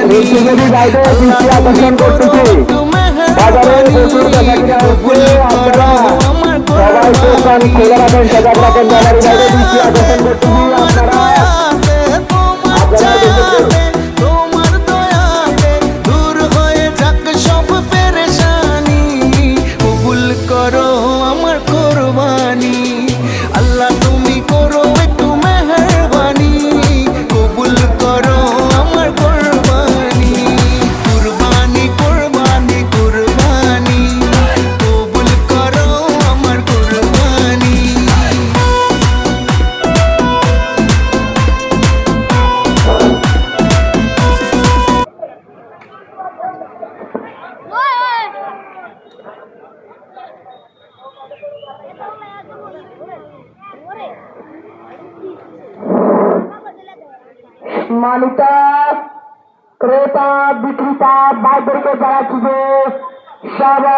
যদি বাইরে দৃষ্টি আকর্ষণ করতেছি বাজারে প্রচুর বেচাকিনা হচ্ছে আপনারা সবাই দোকান খোলা রাখেন সজাগ রাখেন বাজারে বাইরে দৃষ্টি আকর্ষণ করতেছি আপনারা মানিতা ক্রেতা বিক্রেতা বাইরকে জানাচ্ছি যে সবার